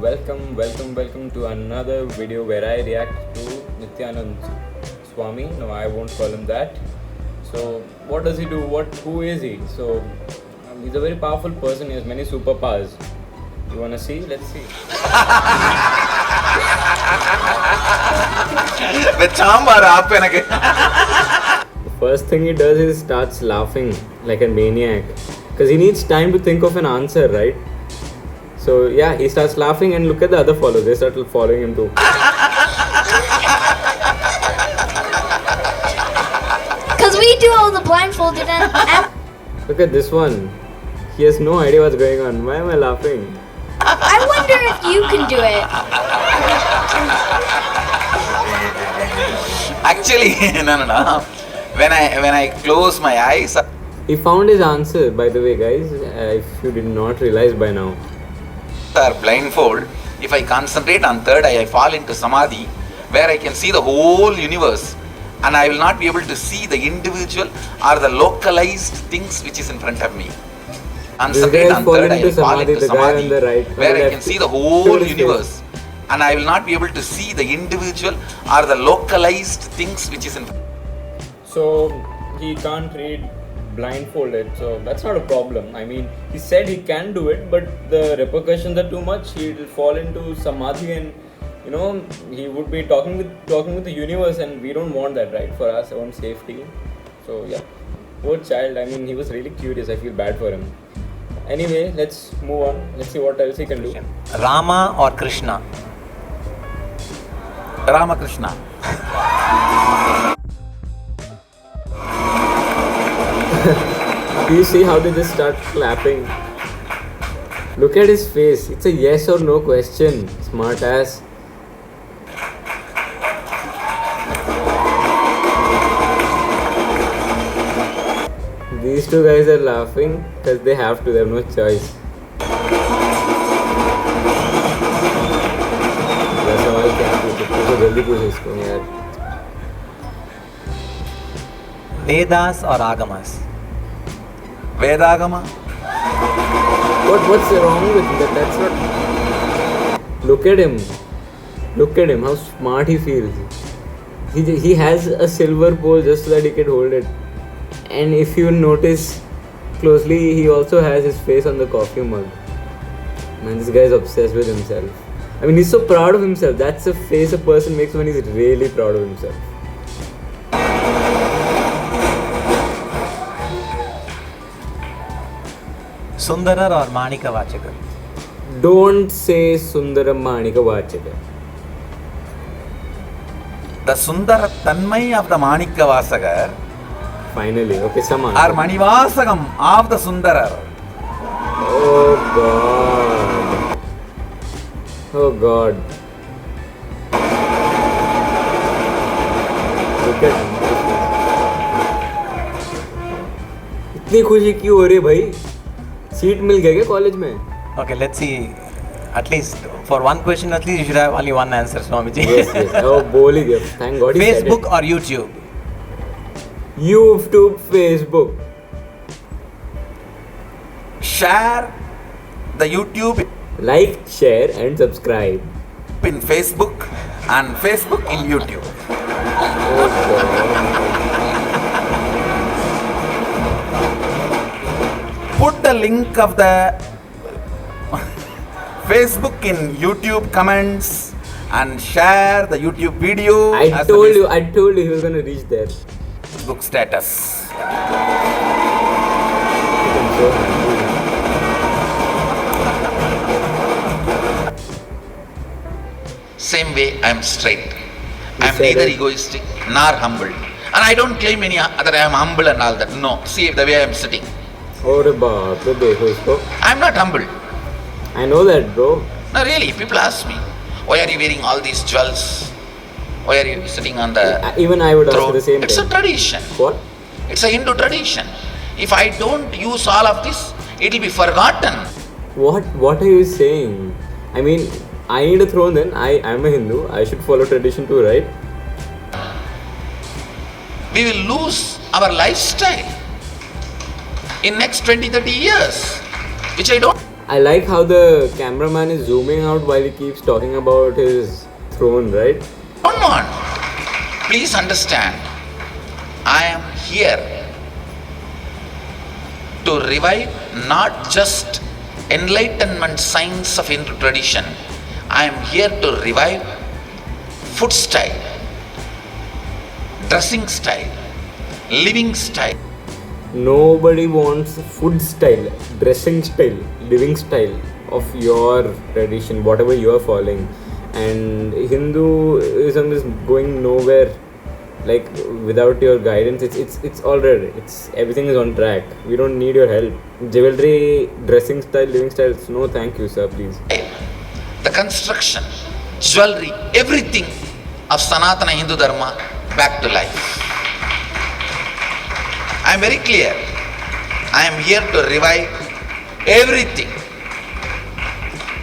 welcome to another video where I react to Nityanand Swami. No, I won't call him that. So, what does he do? Who is he? So, he's a very powerful person. He has many superpowers. You wanna see? Let's see. The first thing he does is starts laughing like a maniac because he needs time to think of an answer, right? So yeah, he starts laughing and look at the other followers. They start following him too. Because we do all the blindfolded and Look at this one. He has no idea what's going on. Why am I laughing? I wonder if you can do it. Actually, no. When I close my eyes, He found his answer, by the way, guys. If you did not realize by now. are blindfold. If I concentrate on third eye, I fall into samadhi, where I can see the whole universe, and I will not be able to see the individual or the localized things which is in front of me. Concentrate on third eye, I fall into the guy samadhi, on the right, where I left. can see the whole universe, and I will not be able to see the individual or the localized things which is in front. So he can't read blindfolded, so that's not a problem. I mean, he said he can do it, but the repercussions are too much. He'll fall into samadhi, and he would be talking with the universe, and we don't want that, right? For our own safety. So yeah, poor child. I mean, he was really curious. I feel bad for him. Anyway, let's move on. Let's see what else he can do. Rama or Krishna? Ramakrishna. Do you see how they just start clapping? Look at his face. It's a yes or no question. Smart ass. These two guys are laughing because they have to. They have no choice. ये सवाल क्या पूछे? पूछो जल्दी पूछो इसको यार. Vedas or Agamas? Vedagama. What's wrong with that? That's not. Look at him. Look at him. How smart he feels. He has a silver pole just so that he can hold it. And if you notice closely, he also has his face on the coffee mug. Man, this guy is obsessed with himself. I mean, he's so proud of himself. That's the face a person makes when he's really proud of himself. Sundarar or Manika Vachakar? Don't say Sundaram Manika Vachakar. The Sundara Tanmay of the Manika Vasagar Finally, okay, some or answer. Manivasagam of the Sundarar. Oh God. Oh God. Look at him. इतनी खुशी क्यों हो रही है भाई? Seat मिल गया क्या college में? Okay, let's see. At least for one question, at least you should have only one answer, Swamiji. Yes. Oh, बोल ही दिया. Thank God he said it. Facebook or YouTube? YouTube, Facebook. Share the YouTube Like, share and subscribe. in Facebook and Facebook in YouTube. Oh God. Put the link of the Facebook in YouTube comments and share the YouTube video. I as the told you he was gonna reach there. Facebook status. I'm so happy. Same way I am straight. I am said neither it. egoistic nor humble. And I don't claim any that I am humble and all that. No. See the way I am sitting. और बाप रे देखो इसको. I am not humble. I know that, bro. No, really. People ask me, why are you wearing all these jewels? Why are you sitting on the Even I would ask throne? the same It's a thing. tradition. What? It's a Hindu tradition. If I don't use all of this, it will be forgotten. What are you saying? I mean, I need a throne then. I am a Hindu. I should follow tradition too, right? We will lose our lifestyle in next 20-30 years, which I don't. I like how the cameraman is zooming out while he keeps talking about his throne, right? Don't want. Please understand, I am here to revive not just enlightenment science of Hindu tradition. I am here to revive food style, dressing style, living style. Nobody wants food style, dressing style, living style of your tradition, whatever you are following. And Hinduism is going nowhere. Like without your guidance, it's already everything is on track. We don't need your help. Jewelry, dressing style, living style. No, thank you, sir. Please. The construction, jewelry, everything of Sanatana Hindu Dharma back to life. I am very clear. I am here to revive everything,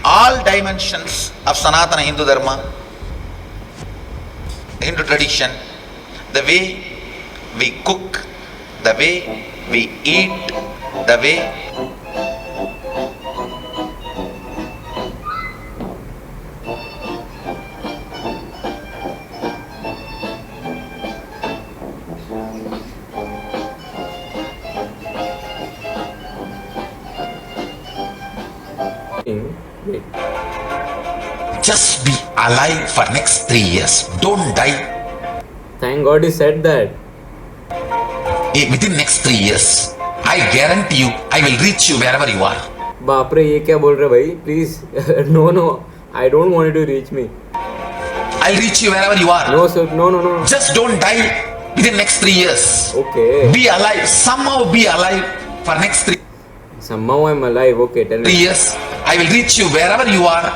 all dimensions of Sanatana Hindu Dharma, Hindu tradition, the way we cook, the way we eat, the way Wait. just be alive for next 3 years. Don't die. Thank God he said that. Within next 3 years, I guarantee you, I will reach you wherever you are. बाप रे, ये क्या बोल रहे भाई? Please, no, I don't want you to reach me. I'll reach you wherever you are. No, sir, no. Just don't die within next 3 years. Okay. Be alive. Somehow be alive for next 3 Somehow I'm alive. Okay, tell me. years. I will reach you wherever you are,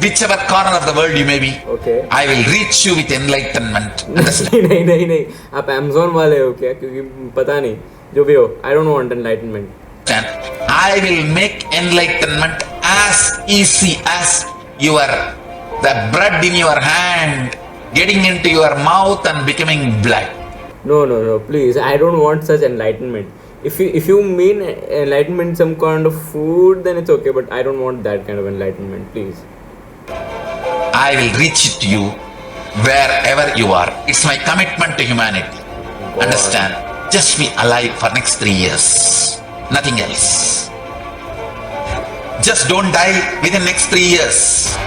whichever corner of the world you may be. Okay. I will reach you with enlightenment. नहीं आप Amazon वाले हो क्या? क्योंकि पता नहीं जो भी हो. I don't want enlightenment. Understand? I will make enlightenment as easy as the bread in your hand getting into your mouth and becoming blood. No, please. I don't want such enlightenment. If you mean enlightenment some kind of food, then it's okay. But I don't want that kind of enlightenment. Please. I will reach it to you wherever you are. It's my commitment to humanity. Understand? Just be alive for next 3 years. Nothing else. Just don't die within next 3 years.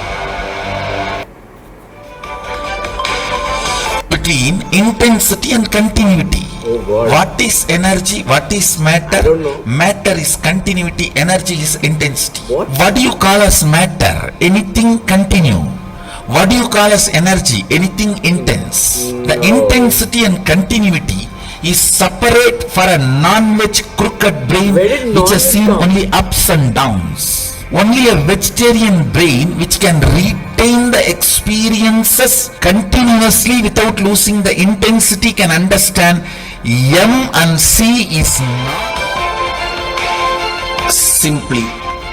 Between intensity and continuity. Oh God. What is energy? What is matter? I don't know. Matter is continuity, energy is intensity. What? Do you call as matter? Anything continue. What do you call as energy? Anything intense. The No. intensity and continuity is separate for a non-veg crooked brain Where did which has non-veg seen come? only ups and downs. Only a vegetarian brain which can retain the experiences continuously without losing the intensity can understand M and C is not. Simply,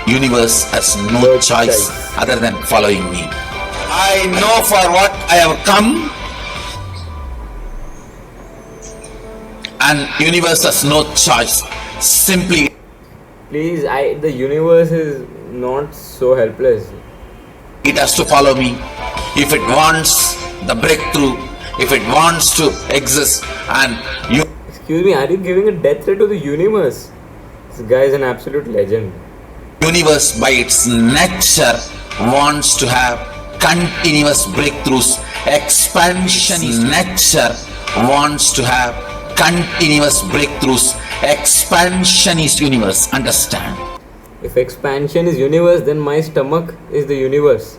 universe has no No choice choice. other than following me. I know for what I have come, and universe has no choice. Simply, Please, the universe is not so helpless. it has to follow me. If it wants the breakthrough, if it wants to exist, and you. Excuse me, are you giving a death threat to the universe? This guy is an absolute legend. Universe by its nature wants to have continuous breakthroughs. Expansion is nature wants to have continuous breakthroughs. Expansion is universe. Understand? If expansion is universe, then my stomach is the universe.